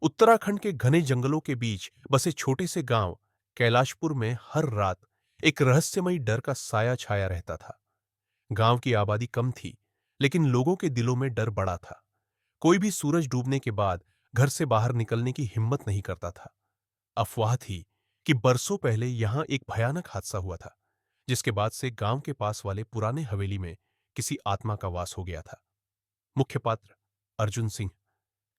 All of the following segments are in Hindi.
उत्तराखंड के घने जंगलों के बीच बसे छोटे से गांव कैलाशपुर में हर रात एक रहस्यमयी डर का साया छाया रहता था। गांव की आबादी कम थी, लेकिन लोगों के दिलों में डर बड़ा था। कोई भी सूरज डूबने के बाद घर से बाहर निकलने की हिम्मत नहीं करता था। अफवाह थी कि बरसों पहले यहां एक भयानक हादसा हुआ था, जिसके बाद से गांव के पास वाले पुराने हवेली में किसी आत्मा का वास हो गया था। मुख्य पात्र अर्जुन सिंह,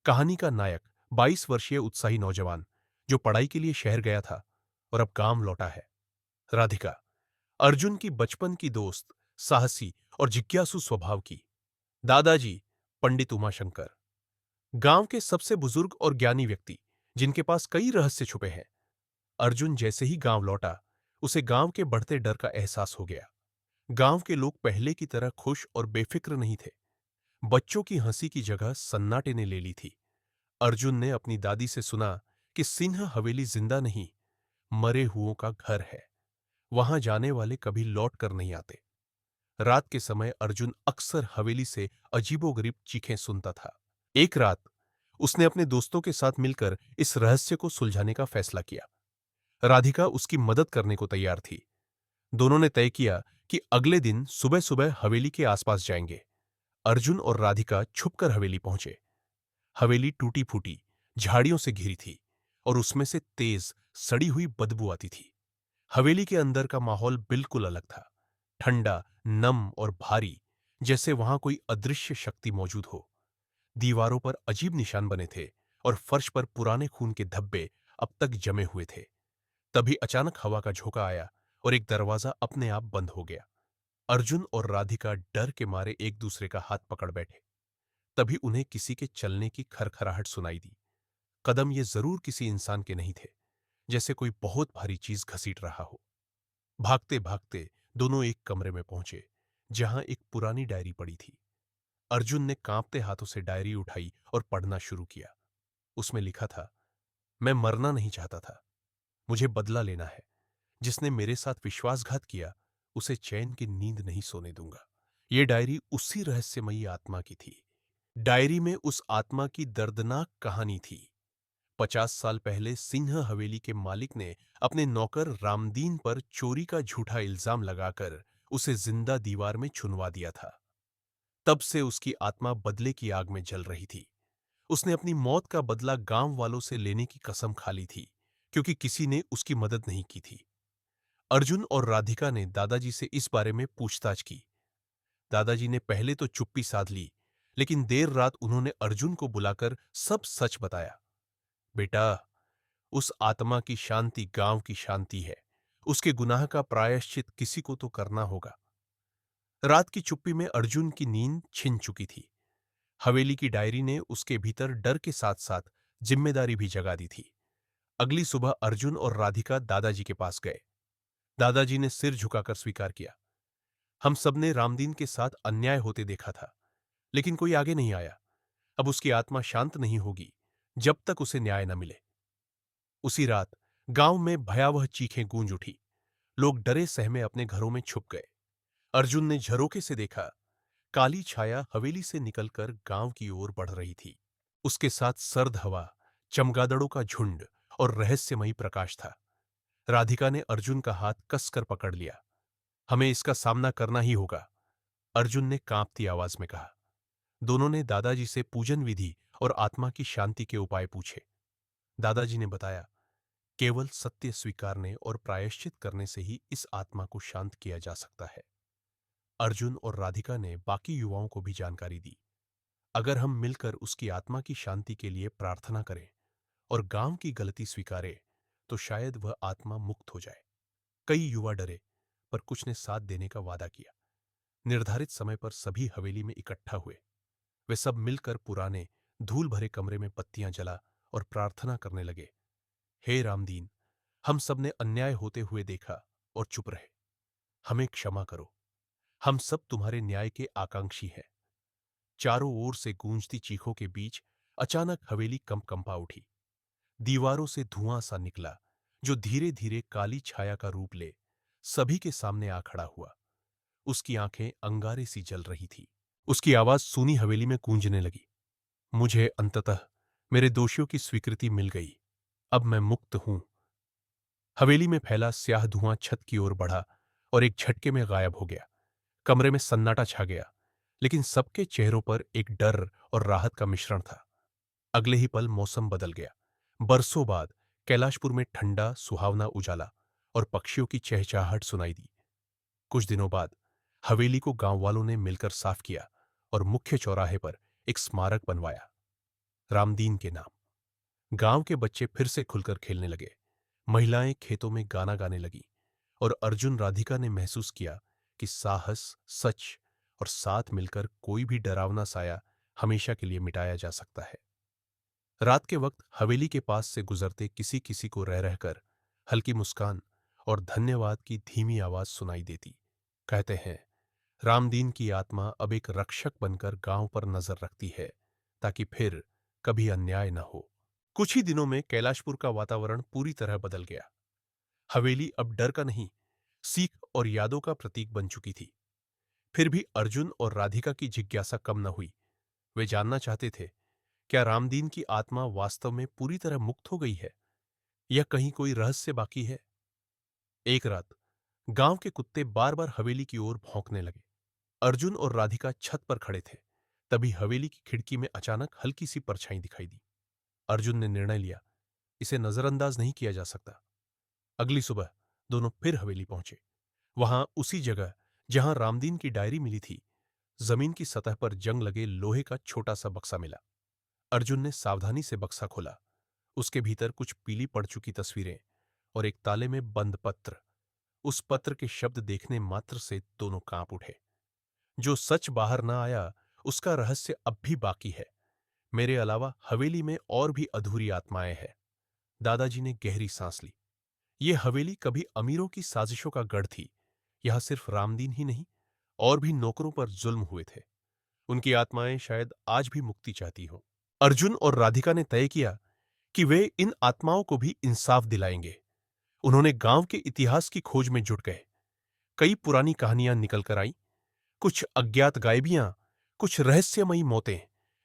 कहानी का नायक 22 वर्षीय उत्साही नौजवान जो पढ़ाई के लिए शहर गया था और अब गांव लौटा है। राधिका, अर्जुन की बचपन की दोस्त, साहसी और जिज्ञासु स्वभाव की। दादाजी पंडित उमाशंकर, गांव के सबसे बुजुर्ग और ज्ञानी व्यक्ति, जिनके पास कई रहस्य छुपे हैं। अर्जुन जैसे ही गांव लौटा, उसे गांव के बढ़ते डर का एहसास हो गया। गांव के लोग पहले की तरह खुश और बेफिक्र नहीं थे। बच्चों की हंसी की जगह सन्नाटे ने ले ली थी। अर्जुन ने अपनी दादी से सुना कि सिंह हवेली जिंदा नहीं, मरे हुओं का घर है। वहां जाने वाले कभी लौट कर नहीं आते। रात के समय अर्जुन अक्सर हवेली से अजीबोगरीब चीखें सुनता था। एक रात उसने अपने दोस्तों के साथ मिलकर इस रहस्य को सुलझाने का फैसला किया। राधिका उसकी मदद करने को तैयार थी। दोनों ने तय किया कि अगले दिन सुबह सुबह हवेली के आसपास जाएंगे। अर्जुन और राधिका छुपकर हवेली पहुंचे। हवेली टूटी फूटी, झाड़ियों से घिरी थी और उसमें से तेज सड़ी हुई बदबू आती थी। हवेली के अंदर का माहौल बिल्कुल अलग था, ठंडा, नम और भारी, जैसे वहां कोई अदृश्य शक्ति मौजूद हो। दीवारों पर अजीब निशान बने थे और फर्श पर पुराने खून के धब्बे अब तक जमे हुए थे। तभी अचानक हवा का झोंका आया और एक दरवाजा अपने आप बंद हो गया। अर्जुन और राधिका डर के मारे एक दूसरे का हाथ पकड़ बैठे। तभी उन्हें किसी के चलने की खरखराहट सुनाई दी। कदम ये जरूर किसी इंसान के नहीं थे, जैसे कोई बहुत भारी चीज घसीट रहा हो। भागते भागते दोनों एक कमरे में पहुंचे, जहां एक पुरानी डायरी पड़ी थी। अर्जुन ने कांपते हाथों से डायरी उठाई और पढ़ना शुरू किया। उसमें लिखा था, मैं मरना नहीं चाहता था, मुझे बदला लेना है। जिसने मेरे साथ विश्वासघात किया, उसे चैन की नींद नहीं सोने दूंगा। यह डायरी उसी रहस्यमयी आत्मा की थी। डायरी में उस आत्मा की दर्दनाक कहानी थी। 50 साल पहले सिंह हवेली के मालिक ने अपने नौकर रामदीन पर चोरी का झूठा इल्जाम लगाकर उसे जिंदा दीवार में चुनवा दिया था। तब से उसकी आत्मा बदले की आग में जल रही थी। उसने अपनी मौत का बदला गांव वालों से लेने की कसम खा ली थी, क्योंकि किसी ने उसकी मदद नहीं की थी। अर्जुन और राधिका ने दादाजी से इस बारे में पूछताछ की। दादाजी ने पहले तो चुप्पी साध ली, लेकिन देर रात उन्होंने अर्जुन को बुलाकर सब सच बताया। बेटा, उस आत्मा की शांति गांव की शांति है। उसके गुनाह का प्रायश्चित किसी को तो करना होगा। रात की चुप्पी में अर्जुन की नींद छिन चुकी थी। हवेली की डायरी ने उसके भीतर डर के साथ साथ जिम्मेदारी भी जगा दी थी। अगली सुबह अर्जुन और राधिका दादाजी के पास गए। दादाजी ने सिर झुकाकर स्वीकार किया, हम सबने रामदीन के साथ अन्याय होते देखा था, लेकिन कोई आगे नहीं आया। अब उसकी आत्मा शांत नहीं होगी जब तक उसे न्याय न मिले। उसी रात गांव में भयावह चीखें गूंज उठी। लोग डरे सहमे अपने घरों में छुप गए। अर्जुन ने झरोके से देखा, काली छाया हवेली से निकलकर गांव की ओर बढ़ रही थी। उसके साथ सर्द हवा, चमगादड़ों का झुंड और रहस्यमयी प्रकाश था। राधिका ने अर्जुन का हाथ कसकर पकड़ लिया। हमें इसका सामना करना ही होगा, अर्जुन ने कांपती आवाज में कहा। दोनों ने दादाजी से पूजन विधि और आत्मा की शांति के उपाय पूछे। दादाजी ने बताया, केवल सत्य स्वीकारने और प्रायश्चित करने से ही इस आत्मा को शांत किया जा सकता है। अर्जुन और राधिका ने बाकी युवाओं को भी जानकारी दी। अगर हम मिलकर उसकी आत्मा की शांति के लिए प्रार्थना करें और गांव की गलती स्वीकारें, तो शायद वह आत्मा मुक्त हो जाए। कई युवा डरे, पर कुछ ने साथ देने का वादा किया। निर्धारित समय पर सभी हवेली में इकट्ठा हुए। वे सब मिलकर पुराने धूल भरे कमरे में पत्तियां जला और प्रार्थना करने लगे। हे रामदीन, हम सब ने अन्याय होते हुए देखा और चुप रहे। हमें क्षमा करो, हम सब तुम्हारे न्याय के आकांक्षी हैं। चारों ओर से गूंजती चीखों के बीच अचानक हवेली कंपा उठी। दीवारों से धुआं सा निकला, जो धीरे धीरे काली छाया का रूप ले सभी के सामने आ खड़ा हुआ। उसकी आंखें अंगारे सी जल रही थी। उसकी आवाज सूनी हवेली में गूंजने लगी, मुझे अंततः मेरे दोषियों की स्वीकृति मिल गई। अब मैं मुक्त हूं। हवेली में फैला स्याह धुआं छत की ओर बढ़ा और एक झटके में गायब हो गया। कमरे में सन्नाटा छा गया, लेकिन सबके चेहरों पर एक डर और राहत का मिश्रण था। अगले ही पल मौसम बदल गया। बरसों बाद कैलाशपुर में ठंडा सुहावना उजाला और पक्षियों की चहचहाहट सुनाई दी। कुछ दिनों बाद हवेली को गांव वालों ने मिलकर साफ किया और मुख्य चौराहे पर एक स्मारक बनवाया, रामदीन के नाम। गांव के बच्चे फिर से खुलकर खेलने लगे। महिलाएं खेतों में गाना गाने लगी और अर्जुन राधिका ने महसूस किया कि साहस, सच और साथ मिलकर कोई भी डरावना साया हमेशा के लिए मिटाया जा सकता है। रात के वक्त हवेली के पास से गुजरते किसी किसी को रह रहकर हल्की मुस्कान और धन्यवाद की धीमी आवाज सुनाई देती। कहते हैं, रामदीन की आत्मा अब एक रक्षक बनकर गांव पर नजर रखती है, ताकि फिर कभी अन्याय न हो। कुछ ही दिनों में कैलाशपुर का वातावरण पूरी तरह बदल गया। हवेली अब डर का नहीं, सीख और यादों का प्रतीक बन चुकी थी। फिर भी अर्जुन और राधिका की जिज्ञासा कम न हुई। वे जानना चाहते थे, क्या रामदीन की आत्मा वास्तव में पूरी तरह मुक्त हो गई है या कहीं कोई रहस्य बाकी है। एक रात गांव के कुत्ते बार बार हवेली की ओर भौंकने लगे। अर्जुन और राधिका छत पर खड़े थे। तभी हवेली की खिड़की में अचानक हल्की सी परछाई दिखाई दी। अर्जुन ने निर्णय लिया, इसे नजरअंदाज नहीं किया जा सकता। अगली सुबह दोनों फिर हवेली पहुंचे। वहां उसी जगह जहां रामदीन की डायरी मिली थी, जमीन की सतह पर जंग लगे लोहे का छोटा सा बक्सा मिला। अर्जुन ने सावधानी से बक्सा खोला। उसके भीतर कुछ पीली पड़ चुकी तस्वीरें और एक ताले में बंद पत्र। उस पत्र के शब्द देखने मात्र से दोनों कांप उठे। जो सच बाहर ना आया, उसका रहस्य अब भी बाकी है। मेरे अलावा हवेली में और भी अधूरी आत्माएं हैं। दादाजी ने गहरी सांस ली। ये हवेली कभी अमीरों की साजिशों का गढ़ थी। यहां सिर्फ रामदीन ही नहीं, और भी नौकरों पर जुल्म हुए थे। उनकी आत्माएं शायद आज भी मुक्ति चाहती हों। अर्जुन और राधिका ने तय किया कि वे इन आत्माओं को भी इंसाफ दिलाएंगे। उन्होंने गांव के इतिहास की खोज में जुट गए। कई पुरानी कहानियां निकल कर आई, कुछ अज्ञात गायबियां, कुछ रहस्यमयी मौतें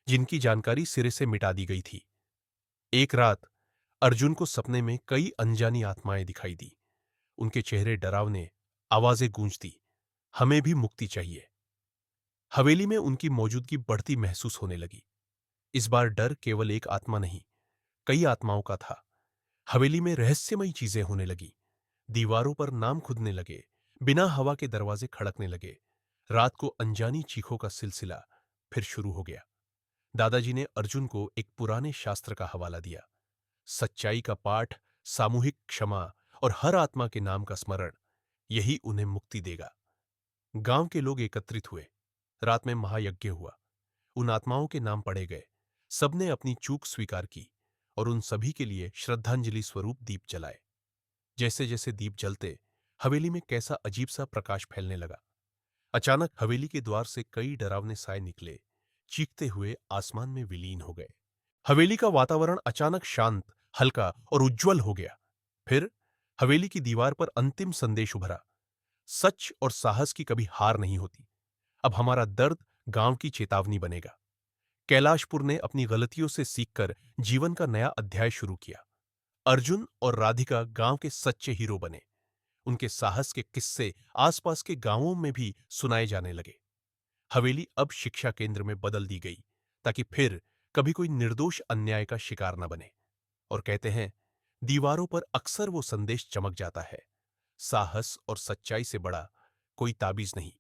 जिनकी जानकारी सिरे से मिटा दी गई थी। एक रात अर्जुन को सपने में कई अनजानी आत्माएं दिखाई दी। उनके चेहरे डरावने, आवाजें गूंजती, हमें भी मुक्ति चाहिए। हवेली में उनकी मौजूदगी बढ़ती महसूस होने लगी। इस बार डर केवल एक आत्मा नहीं, कई आत्माओं का था। हवेली में रहस्यमयी चीजें होने लगी। दीवारों पर नाम खुदने लगे, बिना हवा के दरवाजे खड़कने लगे। रात को अनजानी चीखों का सिलसिला फिर शुरू हो गया। दादाजी ने अर्जुन को एक पुराने शास्त्र का हवाला दिया। सच्चाई का पाठ, सामूहिक क्षमा और हर आत्मा के नाम का स्मरण, यही उन्हें मुक्ति देगा। गांव के लोग एकत्रित हुए। रात में महायज्ञ हुआ। उन आत्माओं के नाम पढ़े गए। सबने अपनी चूक स्वीकार की और उन सभी के लिए श्रद्धांजलि स्वरूप दीप जलाए। जैसे जैसे दीप जलते, हवेली में कैसा अजीब सा प्रकाश फैलने लगा। अचानक हवेली के द्वार से कई डरावने साए निकले, चीखते हुए आसमान में विलीन हो गए। हवेली का वातावरण अचानक शांत, हल्का और उज्जवल हो गया। फिर हवेली की दीवार पर अंतिम संदेश उभरा, सच और साहस की कभी हार नहीं होती। अब हमारा दर्द गांव की चेतावनी बनेगा। कैलाशपुर ने अपनी गलतियों से सीखकर जीवन का नया अध्याय शुरू किया। अर्जुन और राधिका गांव के सच्चे हीरो बने। उनके साहस के किस्से आसपास के गांवों में भी सुनाए जाने लगे। हवेली अब शिक्षा केंद्र में बदल दी गई, ताकि फिर कभी कोई निर्दोष अन्याय का शिकार न बने। और कहते हैं, दीवारों पर अक्सर वो संदेश चमक जाता है, साहस और सच्चाई से बड़ा कोई ताबीज नहीं।